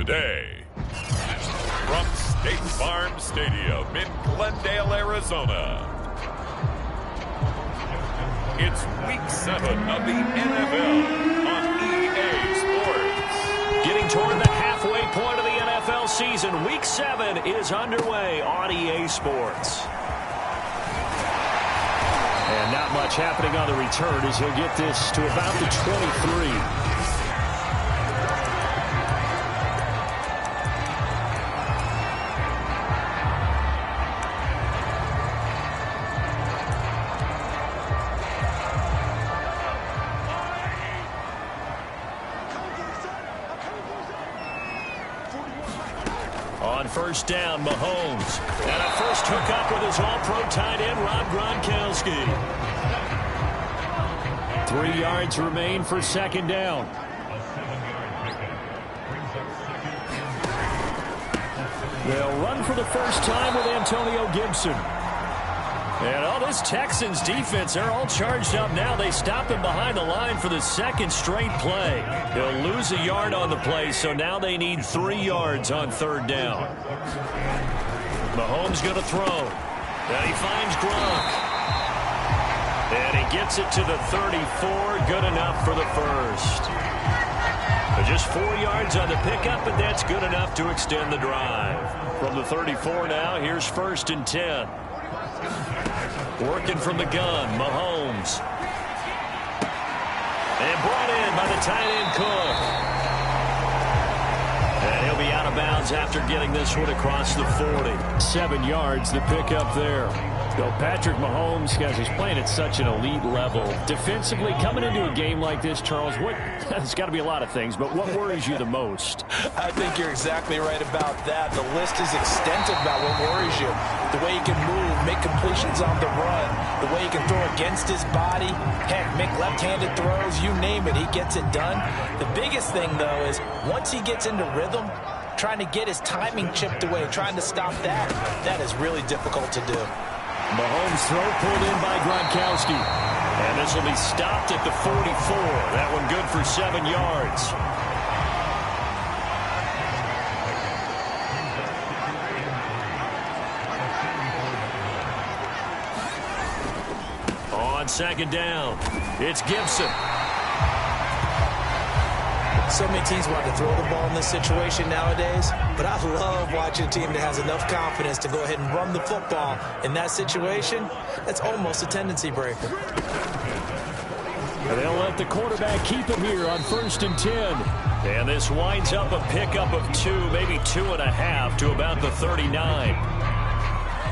Today, from State Farm Stadium in Glendale, Arizona, it's Week 7 of the NFL on EA Sports. Getting toward the halfway point of the NFL season, Week 7 is underway on EA Sports. And not much happening on the return as he'll get this to about the 23. On first down, Mahomes. And a first hookup with his all-pro tight end, Rob Gronkowski. 3 yards remain for second down. They'll run for the first time with Antonio Gibson. And all this Texans defense, they're all charged up now. They stop him behind the line for the second straight play. He'll lose a yard on the play, so now they need 3 yards on third down. Mahomes going to throw. And he finds Gronk. And he gets it to the 34. Good enough for the first. But just 4 yards on the pickup, and that's good enough to extend the drive. From the 34 now, here's 1st and 10. Working from the gun, Mahomes. And brought in by the tight end Cook. And he'll be out of bounds after getting this one across the 40. 7 yards, the pickup there. So Patrick Mahomes, guys, he's playing at such an elite level. Defensively, coming into a game like this, Charles, there's got to be a lot of things, but what worries you the most? I think you're exactly right about that. The list is extensive about what worries you. The way he can move, make completions on the run, the way he can throw against his body, heck, make left-handed throws, you name it, he gets it done. The biggest thing, though, is once he gets into rhythm, trying to get his timing chipped away, trying to stop that is really difficult to do. Mahomes' throw pulled in by Gronkowski. And this will be stopped at the 44. That one good for 7 yards. On second down, it's Gibson. So many teams want to throw the ball in this situation nowadays, but I love watching a team that has enough confidence to go ahead and run the football. In that situation, that's almost a tendency breaker. And they'll let the quarterback keep it here on 1st and 10. And this winds up a pickup of 2, maybe 2.5 to about the 39.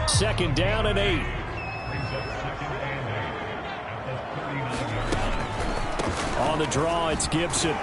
2nd down and 8. On the draw, it's Gibson.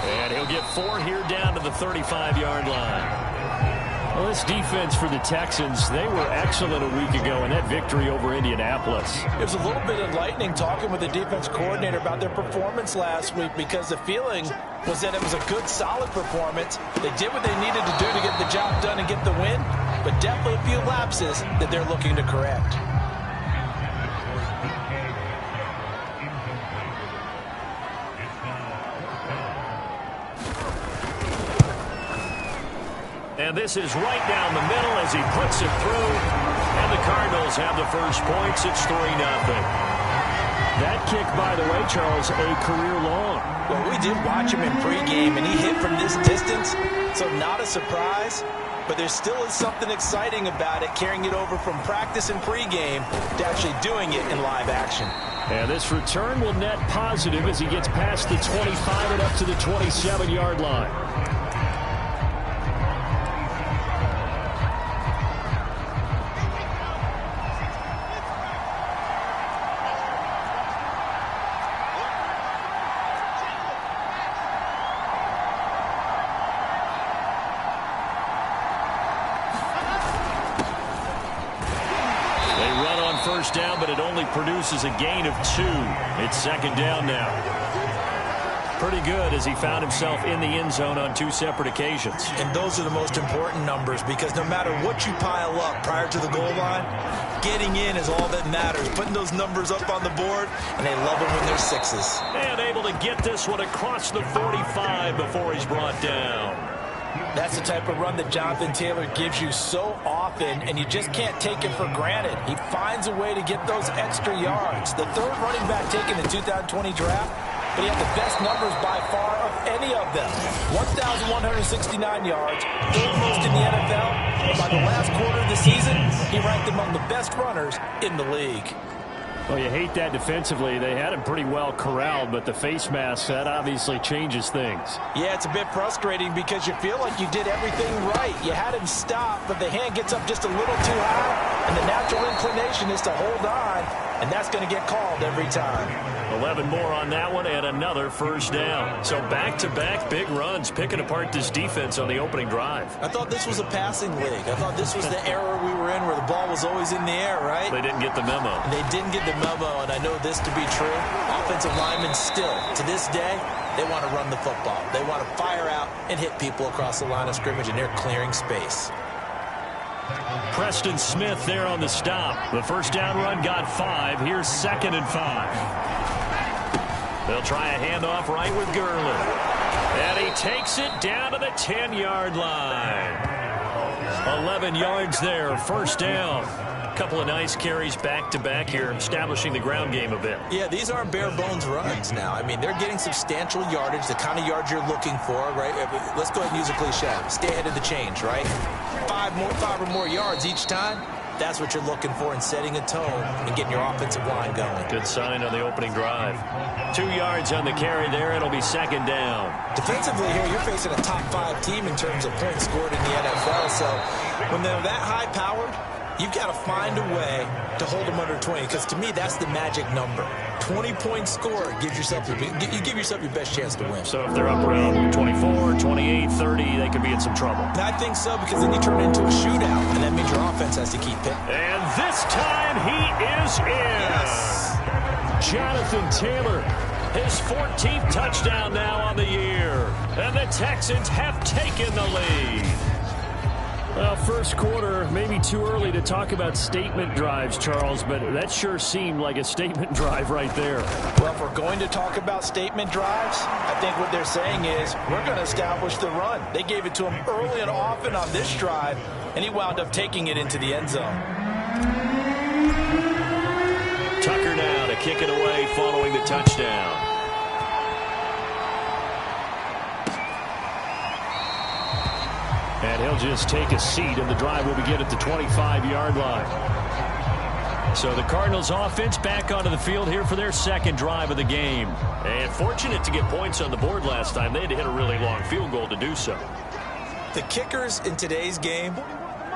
And he'll get 4 here down to the 35-yard line. Well, this defense for the Texans, they were excellent a week ago in that victory over Indianapolis. It was a little bit enlightening talking with the defense coordinator about their performance last week because the feeling was that it was a good, solid performance. They did what they needed to do to get the job done and get the win, but definitely a few lapses that they're looking to correct. And this is right down the middle as he puts it through. And the Cardinals have the first points. It's 3-0. That kick, by the way, Charles, a career long. Well, we did watch him in pregame, and he hit from this distance, so not a surprise. But there still is something exciting about it, carrying it over from practice and pregame to actually doing it in live action. And this return will net positive as he gets past the 25 and up to the 27-yard line. First down, but it only produces a gain of 2. It's 2nd down now. Pretty good as he found himself in the end zone on 2 separate occasions. And those are the most important numbers because no matter what you pile up prior to the goal line, getting in is all that matters. Putting those numbers up on the board, and they love them when they're 6s. And able to get this one across the 45 before he's brought down. That's the type of run that Jonathan Taylor gives you so often, and you just can't take it for granted. He finds a way to get those extra yards. The third running back taken in the 2020 draft, but he had the best numbers by far of any of them. 1,169 yards, third most in the NFL. And by the last quarter of the season, he ranked among the best runners in the league. Well, you hate that defensively. They had him pretty well corralled, but the face mask, that obviously changes things. Yeah, it's a bit frustrating because you feel like you did everything right. You had him stop, but the hand gets up just a little too high, and the natural inclination is to hold on, and that's going to get called every time. 11 more on that one and another first down. So back-to-back big runs picking apart this defense on the opening drive. I thought this was a passing league. I thought this was the era we were in where the ball was always in the air, right? They didn't get the memo. They didn't get the memo, and I know this to be true. Offensive linemen still, to this day, they want to run the football. They want to fire out and hit people across the line of scrimmage, and they're clearing space. Preston Smith there on the stop. The first down run got 5. Here's 2nd and 5. They'll try a handoff right with Gurley. And he takes it down to the 10-yard line. 11 yards there, first down. A couple of nice carries back-to-back here, establishing the ground game a bit. Yeah, these aren't bare-bones runs now. I mean, they're getting substantial yardage, the kind of yards you're looking for, right? Let's go ahead and use a cliche. Stay ahead of the change, right? 5 or more yards each time. That's what you're looking for in setting a tone and getting your offensive line going. Good sign on the opening drive. 2 yards on the carry there. It'll be 2nd down. Defensively here, you're facing a top 5 team in terms of points scored in the NFL. So when they're that high-powered, you've got to find a way to hold them under 20, because to me, that's the magic number. 20-point score gives yourself you give yourself your best chance to win. So if they're up around 24, 28, 30, they could be in some trouble. I think so, because then you turn it into a shootout, and that means your offense has to keep it. And this time he is in. Yes. Jonathan Taylor, his 14th touchdown now on the year. And the Texans have taken the lead. Well, first quarter, maybe too early to talk about statement drives, Charles, but that sure seemed like a statement drive right there. Well, if we're going to talk about statement drives, I think what they're saying is we're going to establish the run. They gave it to him early and often on this drive, and he wound up taking it into the end zone. Tucker now to kick it away following the touchdown. And he'll just take a seat, and the drive will begin at the 25-yard line. So the Cardinals offense back onto the field here for their 2nd drive of the game. And fortunate to get points on the board last time. They had to hit a really long field goal to do so. The kickers in today's game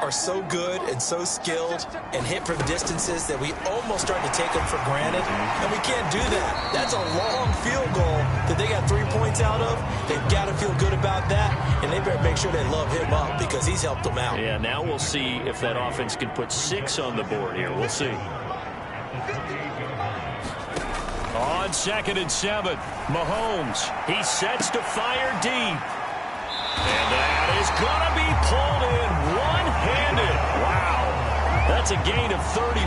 are so good and so skilled and hit from distances that we almost start to take them for granted, and we can't do that. That's a long field goal that they got 3 points out of. They've got to feel good about that, and they better make sure they love him up because he's helped them out. Yeah, now we'll see if that offense can put 6 on the board here. We'll see. On 2nd and 7, Mahomes, he sets to fire deep. And that is going to be pulled in one-handed. Wow. That's a gain of 31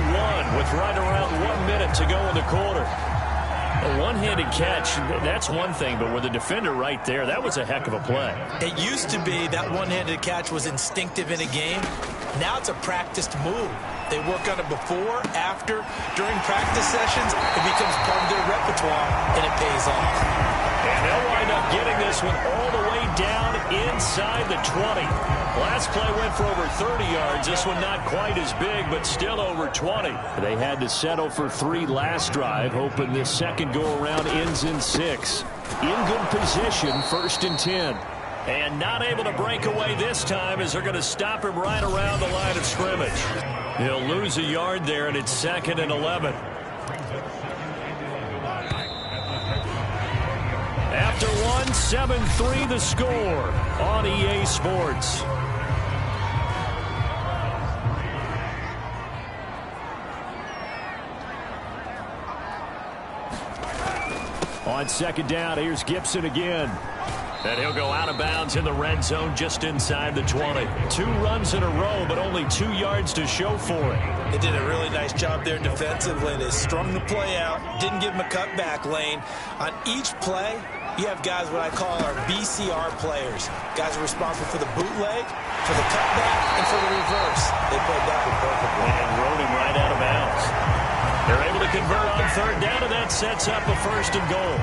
with right around 1 minute to go in the quarter. A one-handed catch, that's one thing, but with the defender right there, that was a heck of a play. It used to be that one-handed catch was instinctive in a game. Now it's a practiced move. They work on it before, after, during practice sessions. It becomes part of their repertoire, and it pays off. And they'll wind up getting this one all the way down inside the 20. Last play went for over 30 yards. This one not quite as big, but still over 20. They had to settle for 3 last drive, hoping this second go-around ends in 6. In good position, 1st and 10. And not able to break away this time as they're going to stop him right around the line of scrimmage. He'll lose a yard there, and it's 2nd and 11. After one, 7-3 the score on EA Sports. On 2nd down, here's Gibson again. And he'll go out of bounds in the red zone just inside the 20. 2 runs in a row, but only 2 yards to show for it. They did a really nice job there defensively. They strung the play out, didn't give him a cutback lane. On each play, You have guys what I call our BCR players. Guys are responsible for the bootleg, for the cutback, and for the reverse. They played that one perfectly. And rode him right out of bounds. They're able to convert on third down, and that sets up a 1st and goal.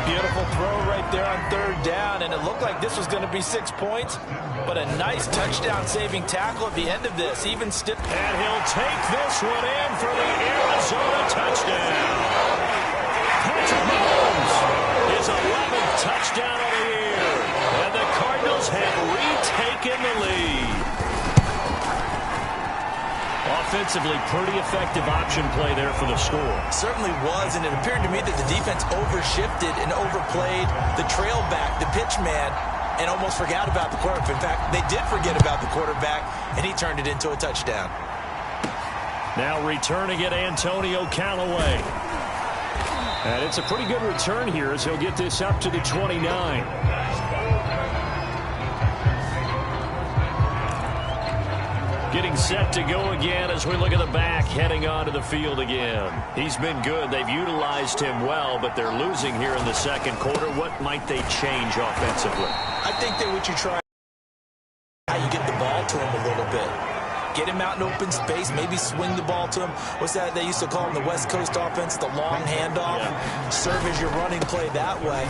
Beautiful throw right there on third down, and it looked like this was going to be 6 points, but a nice touchdown-saving tackle at the end of this, even stiff. And he'll take this one in for the Arizona touchdown. Patrick Mahomes, his 11th touchdown of the year, and the Cardinals have retaken the lead. Offensively, pretty effective option play there for the score. Certainly was, and it appeared to me that the defense overshifted and overplayed the trail back, the pitch man, and almost forgot about the quarterback. In fact, they did forget about the quarterback, and he turned it into a touchdown. Now returning it, Antonio Callaway. And it's a pretty good return here as he'll get this up to the 29. Getting set to go again as we look at the back, heading onto the field again. He's been good. They've utilized him well, but they're losing here in the second quarter. What might they change offensively? I think that what you try, how you get the ball to him a little bit. Get him out in open space, maybe swing the ball to him. What's that they used to call in the West Coast offense, the long handoff? Yeah. Serve as your running play that way,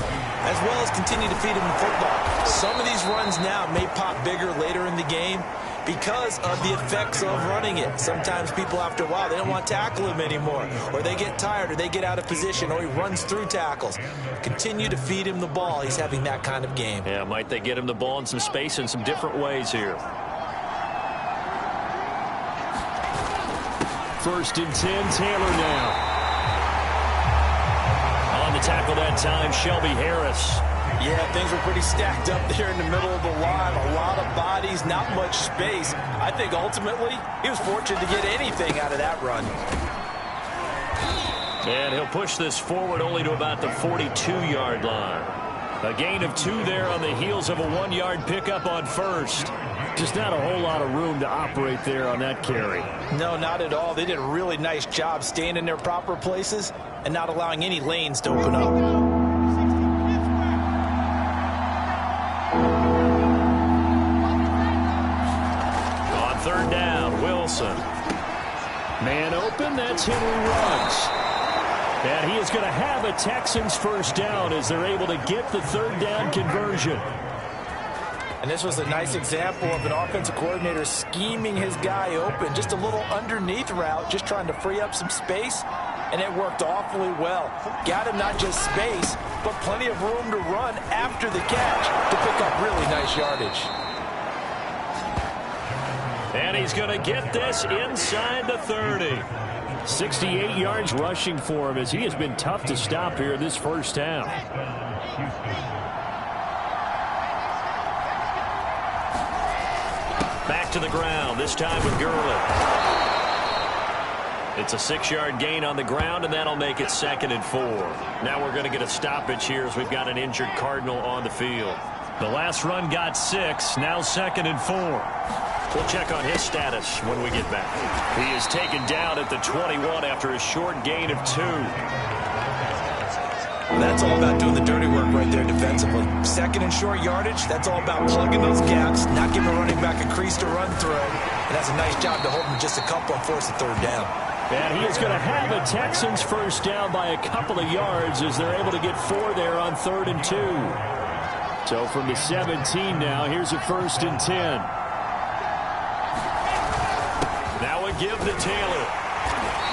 as well as continue to feed him in football. Some of these runs now may pop bigger later in the game because of the effects of running it. Sometimes people, after a while, they don't want to tackle him anymore, or they get tired, or they get out of position, or he runs through tackles. Continue to feed him the ball. He's having that kind of game. Yeah, might they get him the ball in some space in some different ways here. 1st and 10, Taylor now. On the tackle that time, Shelby Harris. Yeah, things were pretty stacked up there in the middle of the line. A lot of bodies, not much space. I think ultimately he was fortunate to get anything out of that run. And he'll push this forward only to about the 42-yard line. A gain of 2 there on the heels of a 1-yard pickup on 1st. Just not a whole lot of room to operate there on that carry. No, not at all. They did a really nice job staying in their proper places and not allowing any lanes to open up. Third down, Wilson. Man open, that's Henry Ruggs. And he is going to have a Texans 1st down as they're able to get the third down conversion. And this was a nice example of an offensive coordinator scheming his guy open. Just a little underneath route, just trying to free up some space. And it worked awfully well. Got him not just space, but plenty of room to run after the catch to pick up really nice yardage. And he's going to get this inside the 30. 68 yards rushing for him as he has been tough to stop here this first half. Back to the ground, this time with Gurley. It's a 6-yard gain on the ground, and that'll make it 2nd and 4. Now we're going to get a stoppage here as we've got an injured Cardinal on the field. The last run got 6, now 2nd and 4. We'll check on his status when we get back. He is taken down at the 21 after a short gain of 2. That's all about doing the dirty work right there defensively. 2nd and short yardage, that's all about plugging those gaps, not giving a running back a crease to run through. And that's a nice job to hold him just a couple and force a 3rd down. And he is going to have a Texans 1st down by a couple of yards as they're able to get 4 there on 3rd and 2. So from the 17 now, here's a 1st and 10. Now a give to Taylor.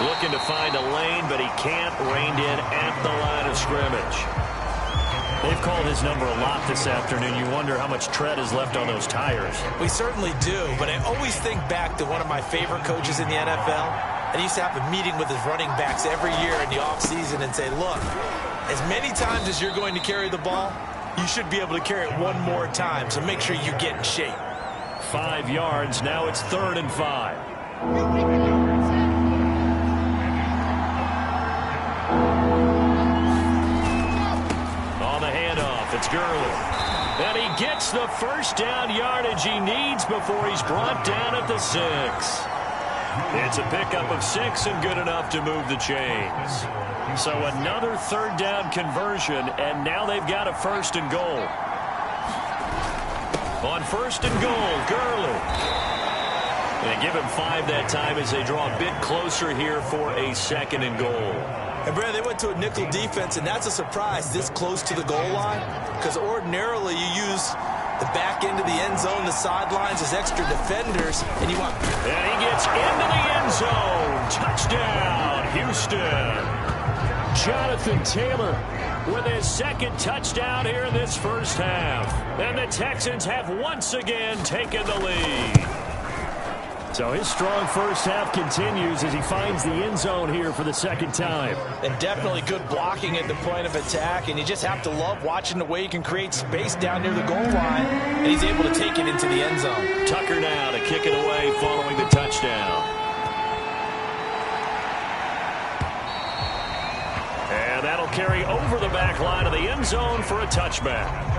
Looking to find a lane, but he can't. Reined in at the line of scrimmage. They've called his number a lot this afternoon. You wonder how much tread is left on those tires. We certainly do, but I always think back to one of my favorite coaches in the NFL. And he used to have a meeting with his running backs every year in the offseason and say, look, as many times as you're going to carry the ball, you should be able to carry it one more time, so make sure you get in shape. 5 yards, now it's 3rd and 5. On the handoff, it's Gurley. And he gets the 1st down yardage he needs before he's brought down at the 6. It's a pickup of 6 and good enough to move the chains. So another third down conversion, and now they've got a 1st and goal. On 1st and goal, Gurley. They give him 5 that time as they draw a bit closer here for a 2nd and goal. And, Brad, they went to a nickel defense, and that's a surprise this close to the goal line, because ordinarily you use the back end of the end zone, the sidelines as extra defenders, and you want... And he gets into the end zone. Touchdown, Houston. Jonathan Taylor with his 2nd touchdown here in this first half. And the Texans have once again taken the lead. So his strong first half continues as he finds the end zone here for the 2nd time. And definitely good blocking at the point of attack, and you just have to love watching the way he can create space down near the goal line, and he's able to take it into the end zone. Tucker now to kick it away following the touchdown. And that'll carry over the back line of the end zone for a touchback.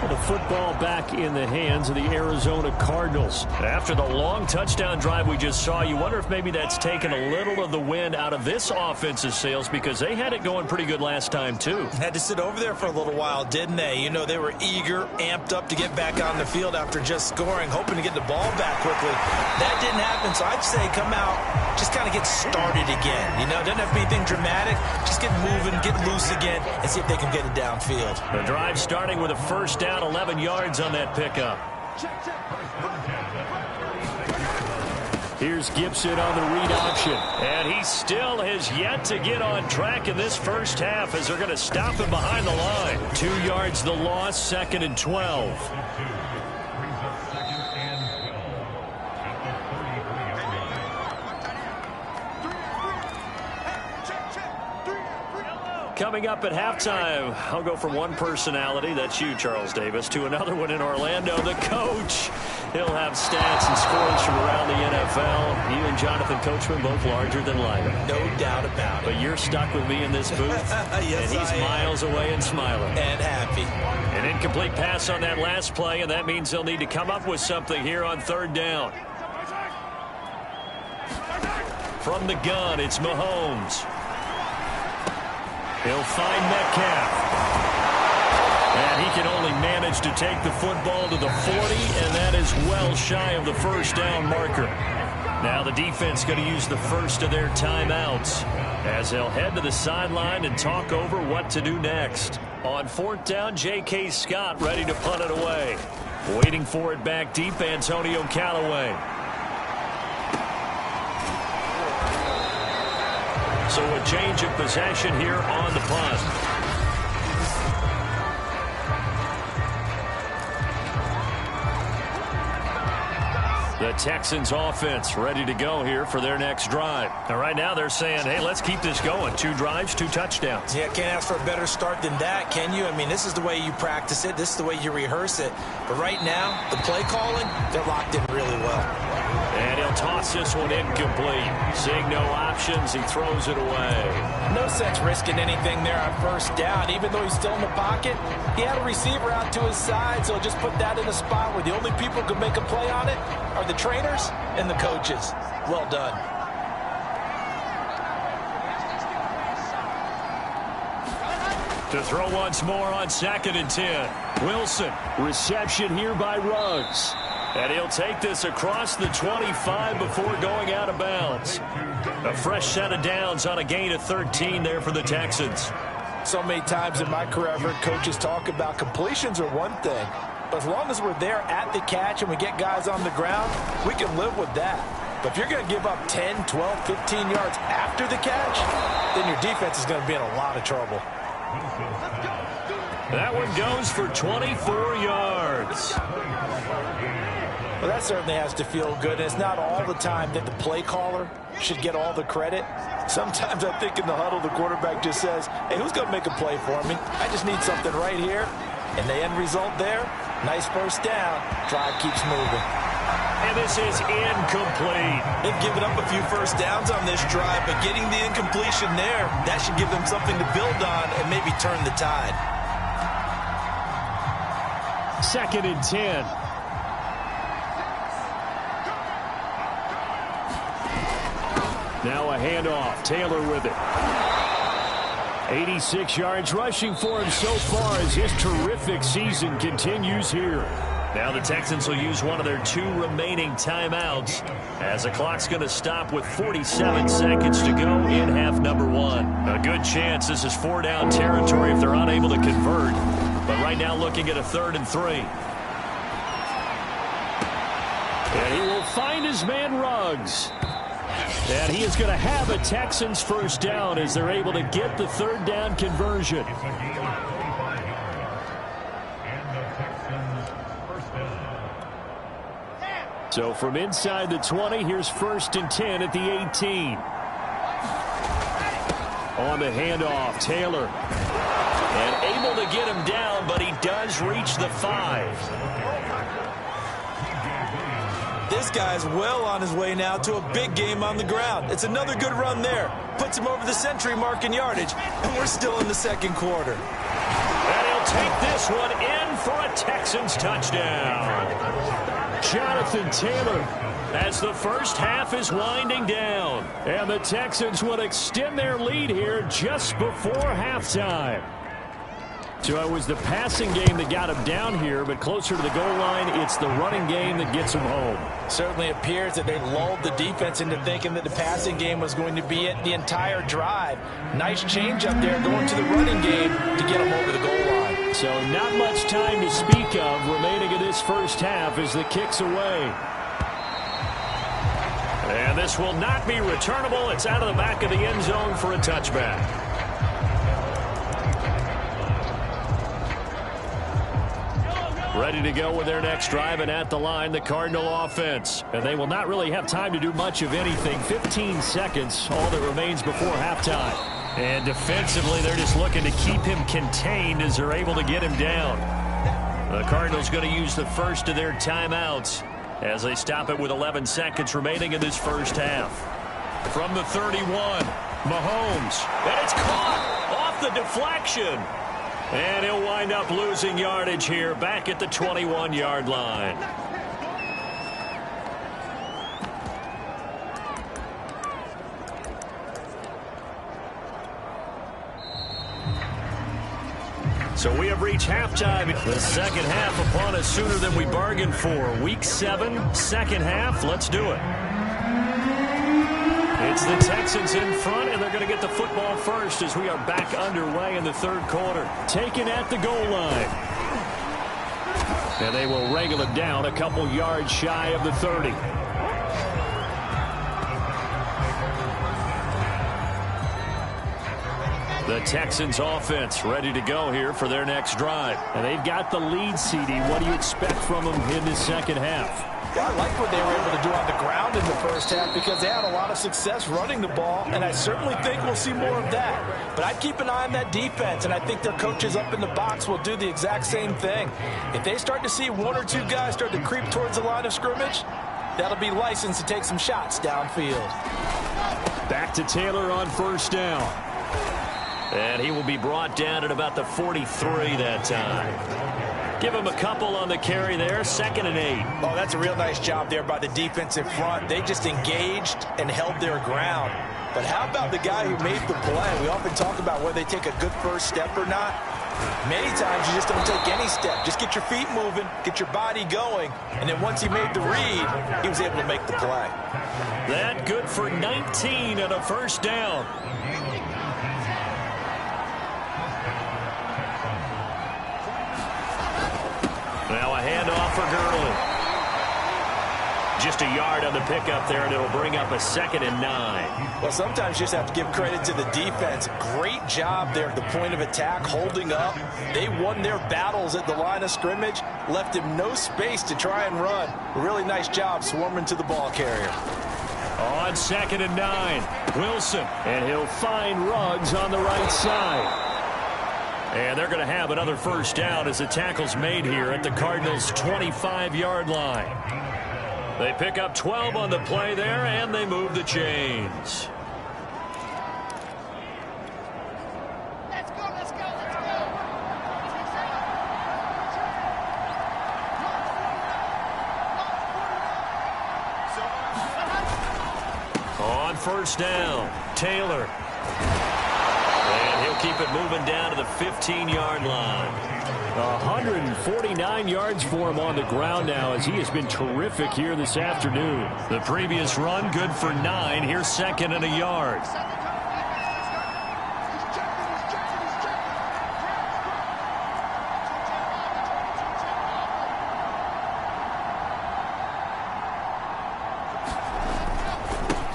The football back in the hands of the Arizona Cardinals. After the long touchdown drive we just saw, you wonder if maybe that's taken a little of the wind out of this offense's sails, because they had it going pretty good last time too. Had to sit over there for a little while, didn't they? You know, they were eager, amped up to get back on the field after just scoring, hoping to get the ball back quickly. That didn't happen, so I'd say come out, just kind of get started again. You know, doesn't have to be anything dramatic. Just get moving, get loose again, and see if they can get it downfield. The drive starting with a 1st down, 11 yards on that pickup. Here's Gibson on the read option. And he still has yet to get on track in this first half as they're going to stop him behind the line. 2 yards the loss, 2nd and 12. Coming up at halftime, I'll go from one personality, that's you, Charles Davis, to another one in Orlando, the coach. He'll have stats and scores from around the NFL. You and Jonathan Coachman both larger than life. No doubt about it. But you're stuck with me in this booth. Yes, and he's miles away and smiling. And happy. An incomplete pass on that last play, and that means they'll need to come up with something here on 3rd down. From the gun, it's Mahomes. He'll find Metcalf. And he can only manage to take the football to the 40, and that is well shy of the 1st down marker. Now the defense going to use the first of their timeouts as they'll head to the sideline and talk over what to do next. On 4th down, J.K. Scott ready to punt it away. Waiting for it back deep, Antonio Callaway. So a change of possession here on the punt. The Texans offense ready to go here for their next drive. And right now they're saying, hey, let's keep this going. 2 drives, 2 touchdowns. Yeah, can't ask for a better start than that, can you? I mean, this is the way you practice it. This is the way you rehearse it. But right now, the play calling, they're locked in really well. And he'll toss this one incomplete. Seeing no options, he throws it away. No sense risking anything there on 1st down. Even though he's still in the pocket, he had a receiver out to his side, so just put that in a spot where the only people who can make a play on it are the trainers and the coaches. Well done. To throw once more on 2nd and 10. Wilson, reception here by Ruggs. And he'll take this across the 25 before going out of bounds. A fresh set of downs on a gain of 13 there for the Texans. So many times in my career, I've heard coaches talk about completions are one thing. But as long as we're there at the catch and we get guys on the ground, we can live with that. But if you're going to give up 10, 12, 15 yards after the catch, then your defense is going to be in a lot of trouble. That one goes for 24 yards. Well, that certainly has to feel good. And it's not all the time that the play caller should get all the credit. Sometimes I think in the huddle, the quarterback just says, hey, who's going to make a play for me? I just need something right here. And the end result there, nice 1st down. Drive keeps moving. And this is incomplete. They've given up a few 1st downs on this drive, but getting the incompletion there, that should give them something to build on and maybe turn the tide. 2nd and 10. Now a handoff. Taylor with it. 86 yards rushing for him so far as his terrific season continues here. Now the Texans will use one of their 2 remaining timeouts as the clock's going to stop with 47 seconds to go in half number 1. A good chance this is 4-down territory if they're unable to convert. But right now looking at a 3rd and 3. And he will find his man Ruggs. And he is going to have a Texans first down as they're able to get the 3rd down conversion. So from inside the 20, here's 1st and 10 at the 18. On the handoff, Taylor. And able to get him down, but he does reach the 5. This guy's well on his way now to a big game on the ground. It's another good run there. Puts him over the century mark in yardage, and we're still in the 2nd quarter. And he'll take this one in for a Texans touchdown. Jonathan Taylor as the first half is winding down. And the Texans will extend their lead here just before halftime. So it was the passing game that got him down here, but closer to the goal line, it's the running game that gets him home. Certainly appears that they lulled the defense into thinking that the passing game was going to be it the entire drive. Nice change up there going to the running game to get them over the goal line. So not much time to speak of remaining in this first half as the kick's away. And this will not be returnable. It's out of the back of the end zone for a touchback. Ready to go with their next drive, and at the line, the Cardinal offense. And they will not really have time to do much of anything. 15 seconds, all that remains before halftime. And defensively, they're just looking to keep him contained as they're able to get him down. The Cardinals going to use the first of their timeouts as they stop it with 11 seconds remaining in this first half. From the 31, Mahomes. And it's caught off the deflection. And he'll wind up losing yardage here back at the 21-yard line. So we have reached halftime. The second half upon us sooner than we bargained for. Week 7, second half. Let's do it. It's the Texans in front, and they're going to get the football first as we are back underway in the 3rd quarter. Taken at the goal line. And they will wrangle him down a couple yards shy of the 30. The Texans offense ready to go here for their next drive. And they've got the lead, CD. What do you expect from them in the second half? I like what they were able to do on the ground in the first half because they had a lot of success running the ball, and I certainly think we'll see more of that. But I'd keep an eye on that defense, and I think their coaches up in the box will do the exact same thing. If they start to see 1 or 2 guys start to creep towards the line of scrimmage, that'll be licensed to take some shots downfield. Back to Taylor on first down. And he will be brought down at about the 43 that time. Give him a couple on the carry there. 2nd and 8. Oh, that's a real nice job there by the defensive front. They just engaged and held their ground. But how about the guy who made the play? We often talk about whether they take a good first step or not. Many times you just don't take any step. Just get your feet moving, get your body going, and then once he made the read, he was able to make the play. That good for 19 and a first down. Now a handoff for Gurley. Just a yard on the pickup there, and it'll bring up a 2nd and 9. Well, sometimes you just have to give credit to the defense. Great job there at the point of attack, holding up. They won their battles at the line of scrimmage, left him no space to try and run. A really nice job swarming to the ball carrier. On 2nd and 9, Wilson, and he'll find Ruggs on the right side. And they're going to have another first down as the tackle's made here at the Cardinals' 25-yard line. They pick up 12 on the play there, and they move the chains. Let's go, let's go, let's go. On first down. Taylor. And he'll keep it moving down to the 15-yard line. 149 yards for him on the ground now as he has been terrific here this afternoon. The previous run good for 9. Here's second and a yard.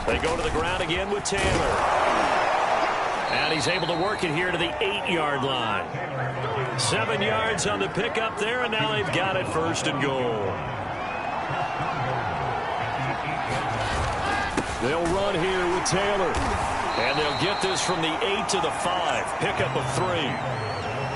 They go to the ground again with Taylor. And he's able to work it here to the 8-yard line. 7 yards on the pickup there, and now they've got it first and goal. They'll run here with Taylor. And they'll get this from the 8 to the 5. Pickup of 3.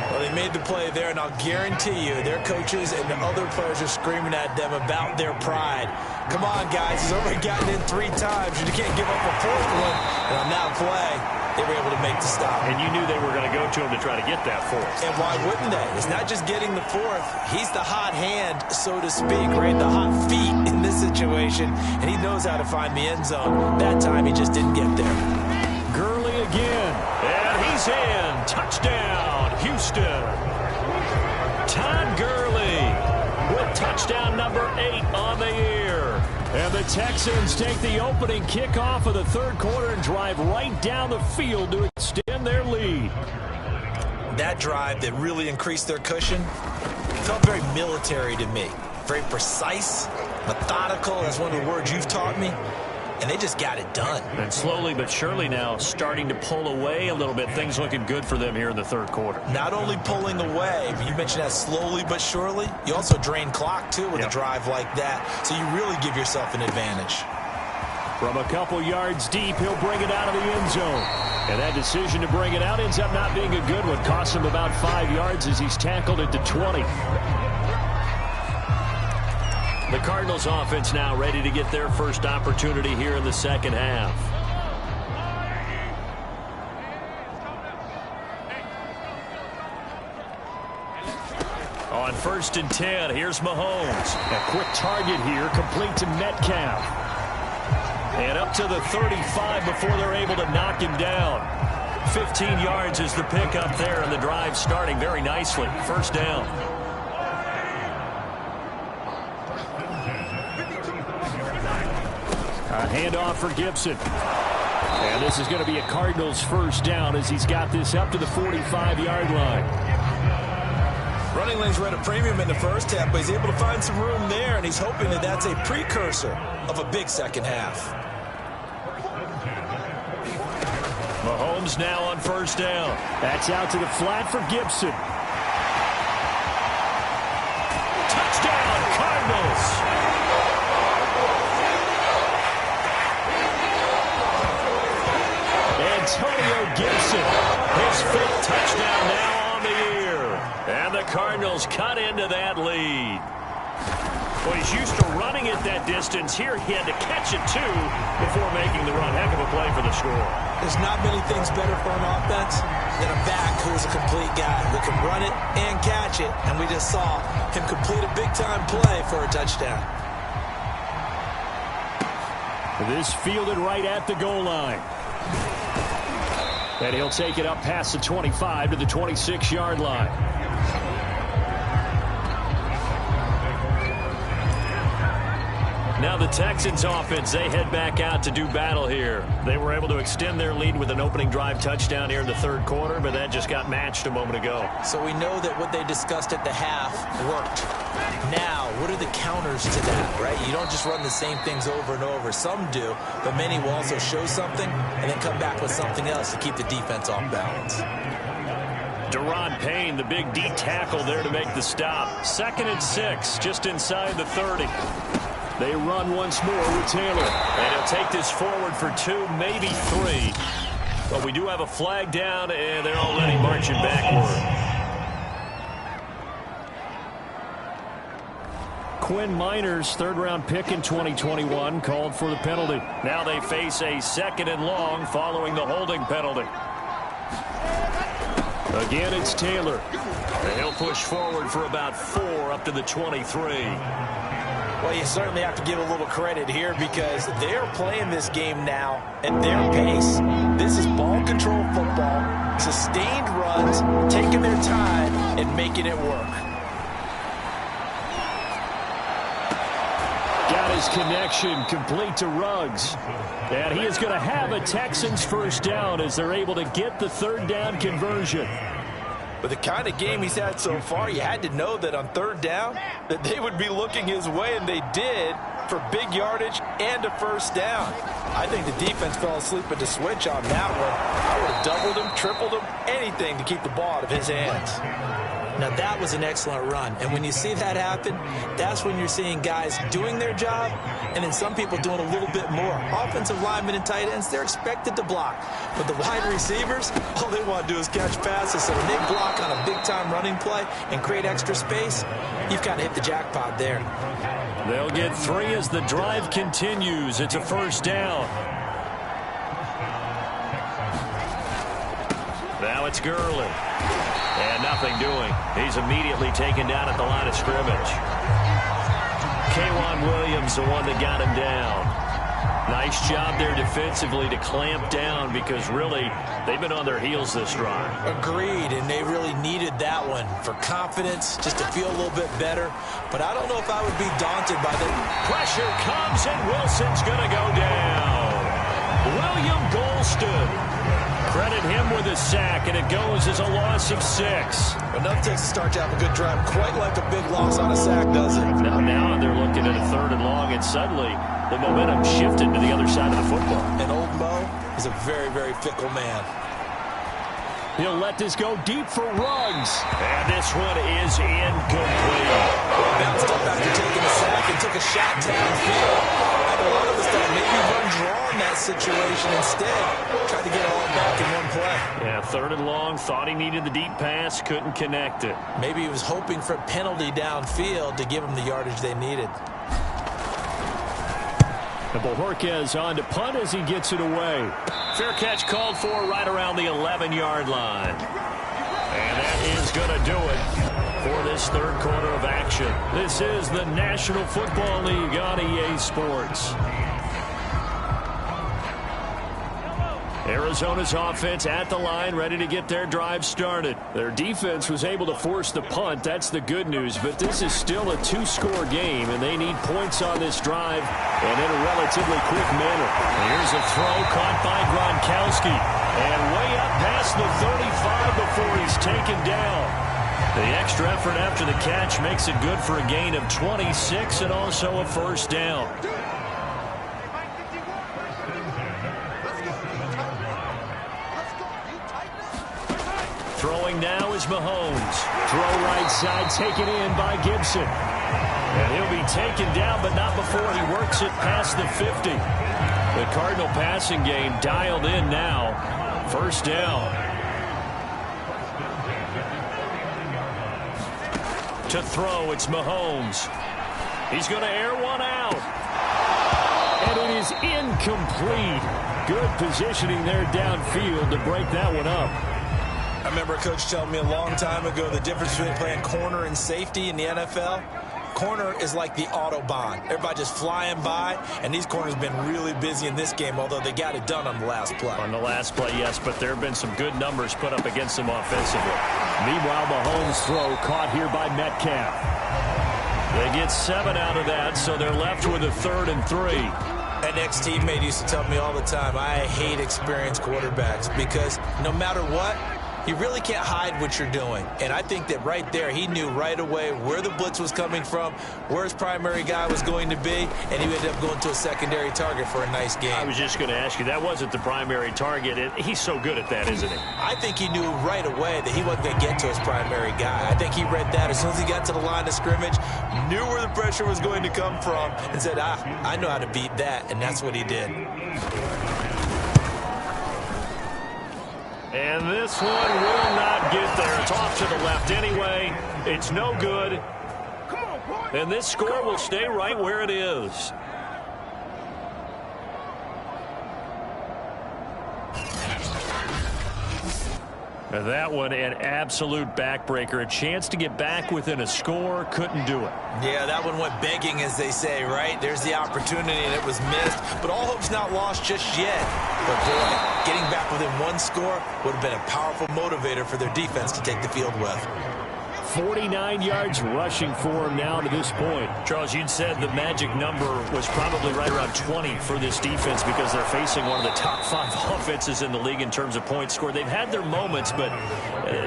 Well, they made the play there, and I'll guarantee you their coaches and the other players are screaming at them about their pride. Come on, guys. He's already gotten in 3 times. You can't give up a 4th one. And on that play, they were able to make the stop. And you knew they were going to go to him to try to get that 4th. And why wouldn't they? It's not just getting the 4th. He's the hot hand, so to speak, right? The hot feet in this situation. And he knows how to find the end zone. That time, he just didn't get there. Gurley again. And he's in. Touchdown, Houston. Todd Gurley with touchdown number 8 on the year. And the Texans take the opening kickoff of the third quarter and drive right down the field to extend their lead. That drive that really increased their cushion felt very military to me. Very precise, methodical. That's one of the words you've taught me. And they just got it done. And slowly but surely now starting to pull away a little bit. Things looking good for them here in the third quarter. Not only pulling away, but you mentioned that slowly but surely. You also drain clock, too, with a drive like that. So you really give yourself an advantage. From a couple yards deep, he'll bring it out of the end zone. And that decision to bring it out ends up not being a good one. Costs him about 5 yards as he's tackled it to 20. The Cardinals offense now ready to get their first opportunity here in the second half. On 1st and 10, here's Mahomes. A quick target here, complete to Metcalf. And up to the 35 before they're able to knock him down. 15 yards is the pickup there, and the drive starting very nicely. First down. A handoff for Gibson. And this is going to be a Cardinals first down as he's got this up to the 45-yard line. Running lanes were at a premium in the first half, but he's able to find some room there, and he's hoping that that's a precursor of a big second half. Mahomes now on first down. That's out to the flat for Gibson. Touchdown, Cardinals. Antonio Gibson, his 5th touchdown now on the year. And the Cardinals cut into that lead. Well, he's used to running it that distance. Here he had to catch it, too, before making the run. Heck of a play for the score. There's not many things better for an offense than a back who is a complete guy who can run it and catch it. And we just saw him complete a big-time play for a touchdown. This fielded right at the goal line. And he'll take it up past the 25 to the 26-yard line. Now the Texans offense, they head back out to do battle here. They were able to extend their lead with an opening drive touchdown here in the third quarter, but that just got matched a moment ago. So we know that what they discussed at the half worked. Now, what are the counters to that, right? You don't just run the same things over and over. Some do, but many will also show something and then come back with something else to keep the defense off balance. Deron Payne, the big D tackle there to make the stop. 2nd and 6, just inside the 30. They run once more with Taylor. And he'll take this forward for 2, maybe 3. But we do have a flag down, and they're already marching backward. Quinn Miners, third-round pick in 2021, called for the penalty. Now they face a 2nd and long following the holding penalty. Again, it's Taylor. And he'll push forward for about 4 up to the 23. Well, you certainly have to give a little credit here because they're playing this game now at their pace. This is ball control football, sustained runs, taking their time and making it work. Got his connection complete to Ruggs. And he is going to have a Texans first down as they're able to get the third down conversion. With the kind of game he's had so far, you had to know that on third down that they would be looking his way, and they did for big yardage and a first down. I think the defense fell asleep at the switch on that one. I would have doubled him, tripled him, anything to keep the ball out of his hands. Now, that was an excellent run. And when you see that happen, that's when you're seeing guys doing their job and then some people doing a little bit more. Offensive linemen and tight ends, they're expected to block. But the wide receivers, all they want to do is catch passes. So when they block on a big-time running play and create extra space, you've kind of hit the jackpot there. They'll get 3 as the drive continues. It's a first down. Now it's Gurley. And nothing doing. He's immediately taken down at the line of scrimmage. K'Wan Williams, the one that got him down. Nice job there defensively to clamp down because really they've been on their heels this drive. Agreed, and they really needed that one for confidence, just to feel a little bit better. But I don't know if I would be daunted by the pressure comes and Wilson's going to go down. William Golston. Credit him with a sack, and it goes as a loss of 6. Enough to start to have a good drive, quite like a big loss on a sack, does it? Now they're looking at a 3rd and long, and suddenly the momentum shifted to the other side of the football. And old Mo is a very, very fickle man. He'll let this go deep for Ruggs. And this one is incomplete. Bounced up after taking a sack and took a shot downfield. And a lot of us thought maybe run draw in that situation instead. Tried to get it all back in one play. Yeah, 3rd and long. Thought he needed the deep pass. Couldn't connect it. Maybe he was hoping for a penalty downfield to give him the yardage they needed. And Bojorquez on to punt as he gets it away. Fair catch called for right around the 11-yard line. And that is going to do it for this 3rd quarter of action. This is the National Football League on EA Sports. Arizona's offense at the line, ready to get their drive started. Their defense was able to force the punt. That's the good news. But this is still a 2-score game, and they need points on this drive and in a relatively quick manner. And here's a throw caught by Gronkowski. And way up past the 35 before he's taken down. The extra effort after the catch makes it good for a gain of 26 and also a first down. Throwing now is Mahomes. Throw right side taken in by Gibson. And he'll be taken down, but not before he works it past the 50. The Cardinal passing game dialed in now. First down. To throw, it's Mahomes. He's going to air one out. And it is incomplete. Good positioning there downfield to break that one up. I remember a coach telling me a long time ago the difference between playing corner and safety in the NFL. Corner is like the Autobahn. Everybody just flying by, and these corners have been really busy in this game, although they got it done on the last play. On the last play, yes, but there have been some good numbers put up against them offensively. Meanwhile, Mahomes' throw caught here by Metcalf. They get 7 out of that, so they're left with a 3rd and 3. An ex-teammate used to tell me all the time, I hate experienced quarterbacks because no matter what, you really can't hide what you're doing. And I think that right there, he knew right away where the blitz was coming from, where his primary guy was going to be, and he ended up going to a secondary target for a nice game. I was just going to ask you, that wasn't the primary target. He's so good at that, isn't he? I think he knew right away that he wasn't going to get to his primary guy. I think he read that as soon as he got to the line of scrimmage, knew where the pressure was going to come from, and said, I know how to beat that, and that's what he did. And this one will not get there. It's off to the left anyway. It's no good. And this score will stay right where it is. That one an absolute backbreaker. A chance to get back within a score, couldn't do it. Yeah, that one went begging, as they say, right? There's the opportunity, and it was missed. But all hope's not lost just yet. But, boy, getting back within one score would have been a powerful motivator for their defense to take the field with. 49 yards rushing for him now to this point. Charles, you'd said the magic number was probably right around 20 for this defense because they're facing one of the top 5 offenses in the league in terms of points scored. They've had their moments, but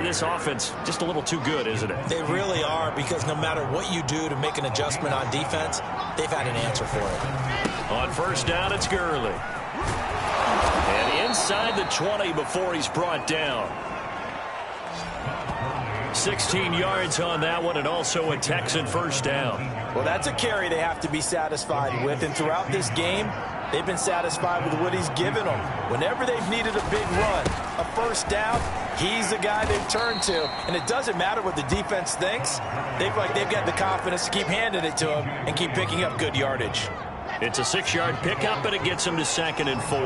this offense just a little too good, isn't it? They really are, because no matter what you do to make an adjustment on defense, they've had an answer for it. On first down, it's Gurley. And inside the 20 before he's brought down. 16 yards on that one, and also a Texan first down. Well, that's a carry they have to be satisfied with, and throughout this game, they've been satisfied with what he's given them. Whenever they've needed a big run, a first down, he's the guy they've turned to. And it doesn't matter what the defense thinks. They've got the confidence to keep handing it to him and keep picking up good yardage. It's a 6-yard pickup, and it gets him to 2nd and 4.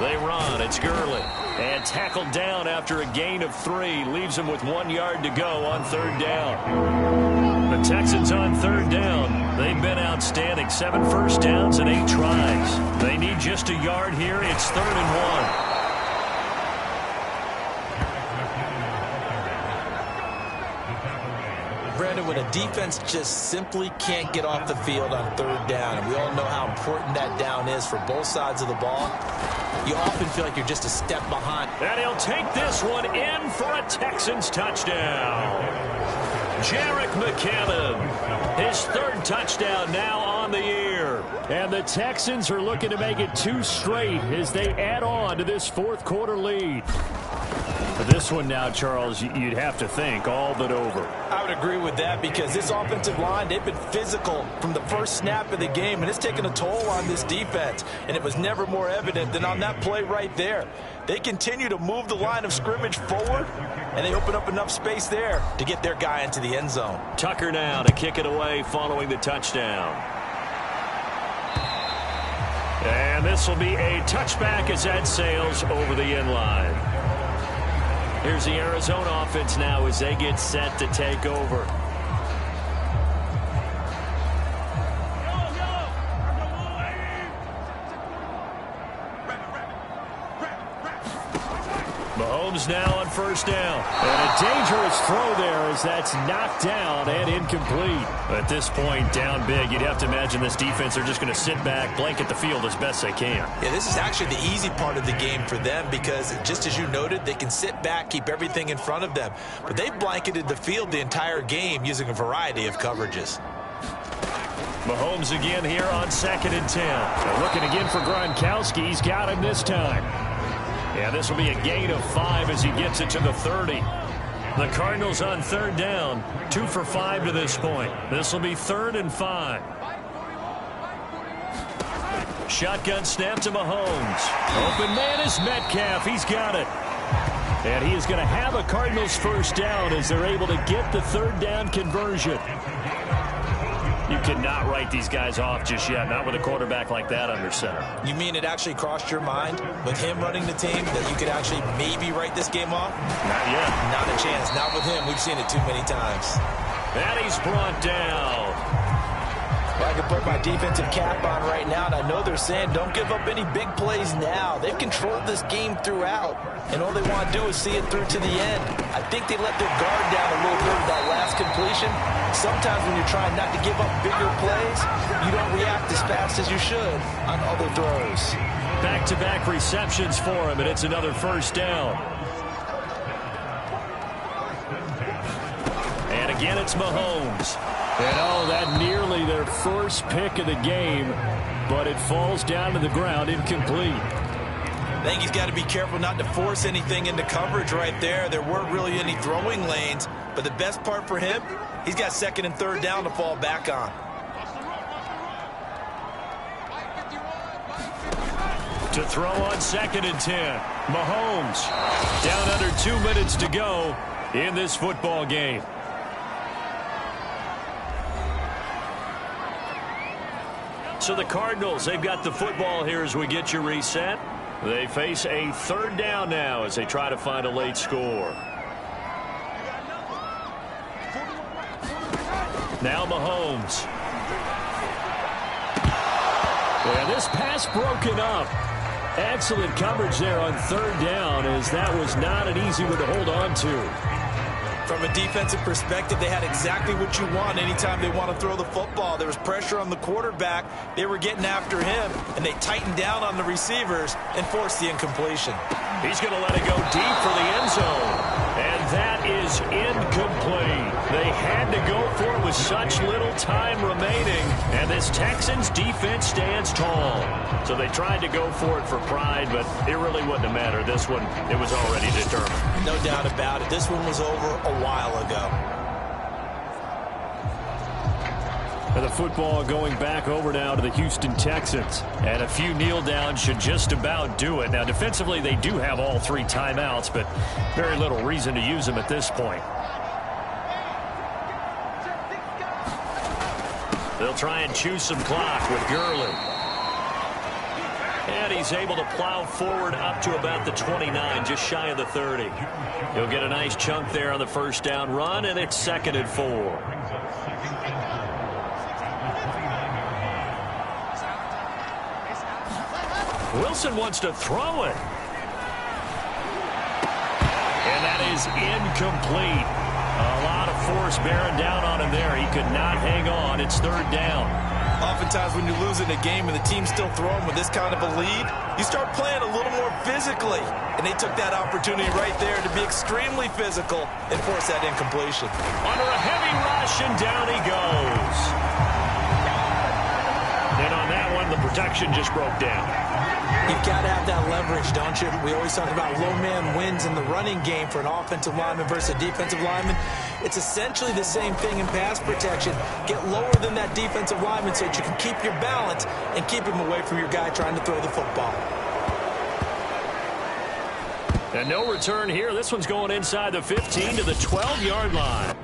They run. It's Gurley. And tackled down after a gain of 3. Leaves him with 1 yard to go on 3rd down. The Texans on 3rd down. They've been outstanding. 7 first downs and 8 tries. They need just a yard here. It's 3rd and 1. Brandon, when a defense just simply can't get off the field on 3rd down, and we all know how important that down is for both sides of the ball, you often feel like you're just a step behind. And he'll take this one in for a Texans touchdown. Jerick McKinnon, his 3rd touchdown now on the year. And the Texans are looking to make it 2 straight as they add on to this 4th quarter lead. For this one now, Charles, you'd have to think all but over. I would agree with that, because this offensive line, they've been physical from the first snap of the game, and it's taken a toll on this defense. And it was never more evident than on that play right there. They continue to move the line of scrimmage forward, and they open up enough space there to get their guy into the end zone. Tucker now to kick it away following the touchdown. And this will be a touchback as that sails over the end line. Here's the Arizona offense now as they get set to take over. Mahomes now on first down. And a dangerous throw there as that's knocked down and incomplete. At this point, down big, you'd have to imagine this defense are just going to sit back, blanket the field as best they can. Yeah, this is actually the easy part of the game for them, because just as you noted, they can sit back, keep everything in front of them. But they've blanketed the field the entire game using a variety of coverages. Mahomes again here on 2nd and 10. They're looking again for Gronkowski. He's got him this time. Yeah, this will be a gain of 5 as he gets it to the 30. The Cardinals on 3rd down, 2 for 5 to this point. This will be 3rd and 5. Shotgun snap to Mahomes. Open man is Metcalf. He's got it. And he is going to have a Cardinals first down as they're able to get the 3rd down conversion. You cannot write these guys off just yet, not with a quarterback like that under center. You mean it actually crossed your mind with him running the team that you could actually maybe write this game off? Not yet. Not a chance. Not with him. We've seen it too many times. And he's brought down. Well, I can put my defensive cap on right now, and I know they're saying don't give up any big plays now. They've controlled this game throughout, and all they want to do is see it through to the end. I think they let their guard down a little bit with that last completion. Sometimes when you're trying not to give up bigger plays, you don't react as fast as you should on other throws. Back-to-back receptions for him, and it's another first down. And again, it's Mahomes. And oh, that nearly their first pick of the game, but it falls down to the ground incomplete. I think he's got to be careful not to force anything into coverage right there. There weren't really any throwing lanes, but the best part for him, he's got 2nd and 3rd down to fall back on. To throw on 2nd and 10. Mahomes down under 2 minutes to go in this football game. So the Cardinals, they've got the football here as we get you reset. They face a third down now as they try to find a late score. Now Mahomes. Well, this pass broken up. Excellent coverage there on third down, as that was not an easy one to hold on to. From a defensive perspective, they had exactly what you want anytime they want to throw the football. There was pressure on the quarterback. They were getting after him, and they tightened down on the receivers and forced the incompletion. He's going to let it go deep for the end zone. And that is incomplete. They had to go for it with such little time remaining. And this Texans defense stands tall. So they tried to go for it for pride, but it really wouldn't have mattered. This one, it was already determined. No doubt about it. This one was over a while ago. And the football going back over now to the Houston Texans. And a few kneel downs should just about do it. Now, defensively, they do have all 3 timeouts, but very little reason to use them at this point. They'll try and choose some clock with Gurley. And he's able to plow forward up to about the 29, just shy of the 30. He'll get a nice chunk there on the first down run, and it's 2nd and 4. Wilson wants to throw it. And that is incomplete. A lot of force bearing down on him there. He could not hang on. It's 3rd down. Oftentimes when you're losing a game and the team's still throwing with this kind of a lead, you start playing a little more physically. And they took that opportunity right there to be extremely physical and force that incompletion. Under a heavy rush, and down he goes. And on that one, the protection just broke down. You've got to have that leverage, don't you? We always talk about low man wins in the running game for an offensive lineman versus a defensive lineman. It's essentially the same thing in pass protection. Get lower than that defensive lineman so that you can keep your balance and keep him away from your guy trying to throw the football. And no return here. This one's going inside the 15 to the 12-yard line.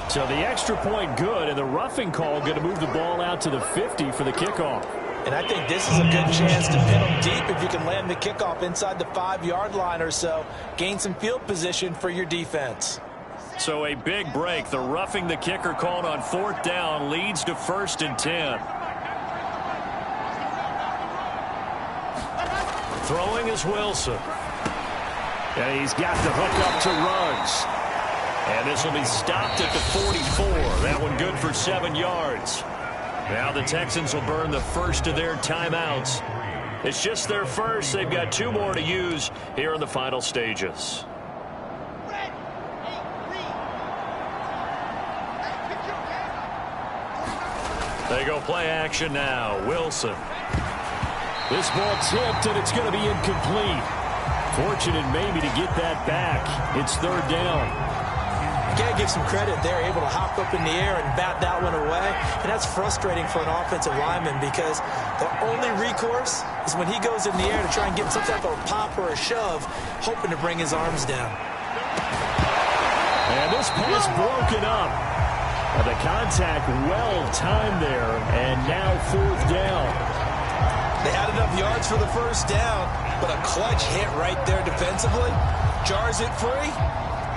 So the extra point good, and the roughing call going to move the ball out to the 50 for the kickoff. And I think this is a good chance to pin them deep if you can land the kickoff inside the 5-yard line or so. Gain some field position for your defense. So a big break. The roughing the kicker called on 4th down leads to 1st and 10. Throwing is Wilson. And he's got the hook up to Ruggs. And this will be stopped at the 44. That one good for 7 yards. Now the Texans will burn the first of their timeouts. It's just their first. They've got 2 more to use here in the final stages. They go play action now. Wilson. This ball tipped, and it's going to be incomplete. Fortunate maybe to get that back. It's 3rd down. You got to give some credit. They're able to hop up in the air and bat that one away. And that's frustrating for an offensive lineman because the only recourse is when he goes in the air to try and get some type of a pop or a shove, hoping to bring his arms down. And this pass broken up. And the contact well timed there. And now 4th down. They had enough yards for the first down, but a clutch hit right there defensively. Jars it free.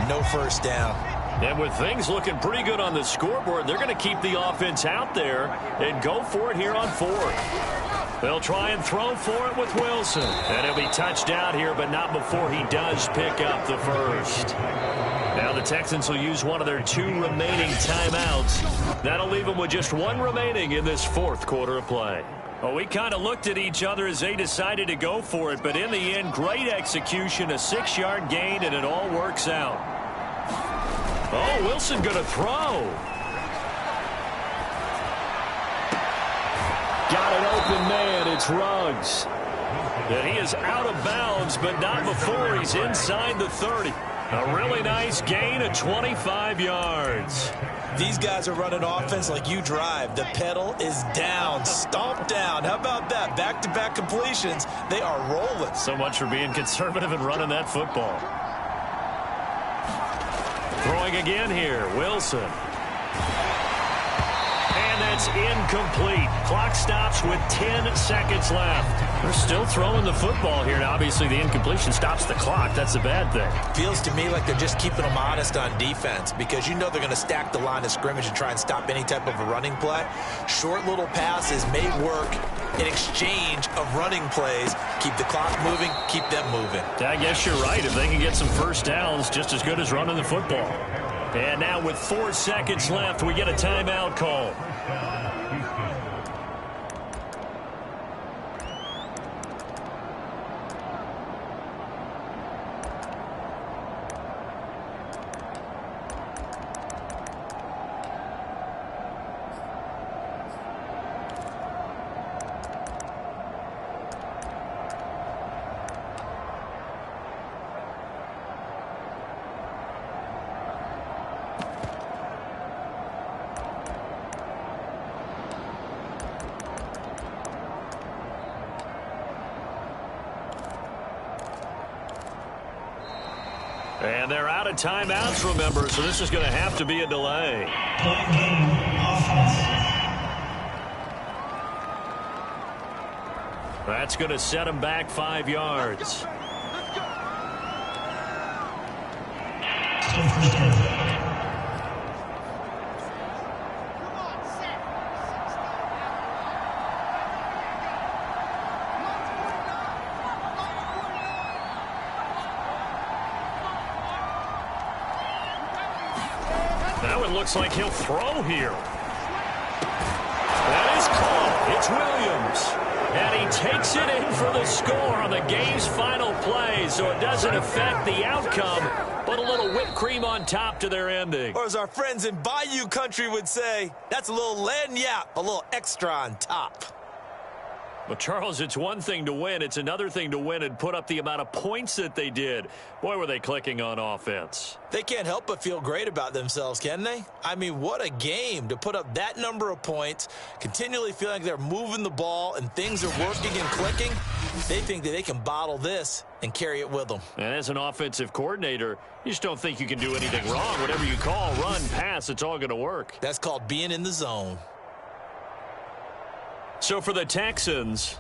No first down. And with things looking pretty good on the scoreboard, they're going to keep the offense out there and go for it here on 4th. They'll try and throw for it with Wilson. And he'll be touched out here, but not before he does pick up the first. Now the Texans will use one of their 2 remaining timeouts. That'll leave them with just 1 remaining in this 4th quarter of play. Well, we kind of looked at each other as they decided to go for it, but in the end, great execution, a 6-yard gain, and it all works out. Oh, Wilson going to throw. Got an open man. It's Ruggs. And he is out of bounds, but not before he's inside the 30. A really nice gain of 25 yards. These guys are running offense like you drive. The pedal is down, stomped down. How about that? Back-to-back completions. They are rolling. So much for being conservative and running that football. Throwing again here, Wilson. And that's incomplete. Clock stops with 10 seconds left. They're still throwing the football here. Now, obviously, the incompletion stops the clock. That's a bad thing. Feels to me like they're just keeping them honest on defense because you know they're going to stack the line of scrimmage and try and stop any type of a running play. Short little passes may work in exchange of running plays. Keep the clock moving, keep them moving. I guess you're right. If they can get some first downs, just as good as running the football. And now with 4 seconds left, we get a timeout call. And they're out of timeouts, remember, so this is going to have to be a delay. That's going to set them back 5 yards. Now it looks like he'll throw here. That is caught. It's Williams. And he takes it in for the score on the game's final play, so it doesn't affect the outcome, but a little whipped cream on top to their ending. Or as our friends in Bayou country would say, that's a little lagniappe, a little extra on top. Well, Charles, it's one thing to win. It's another thing to win and put up the amount of points that they did. Boy, were they clicking on offense. They can't help but feel great about themselves, can they? I mean, what a game to put up that number of points, continually feeling like they're moving the ball and things are working and clicking. They think that they can bottle this and carry it with them. And as an offensive coordinator, you just don't think you can do anything wrong. Whatever you call, run, pass, it's all going to work. That's called being in the zone. So for the Texans,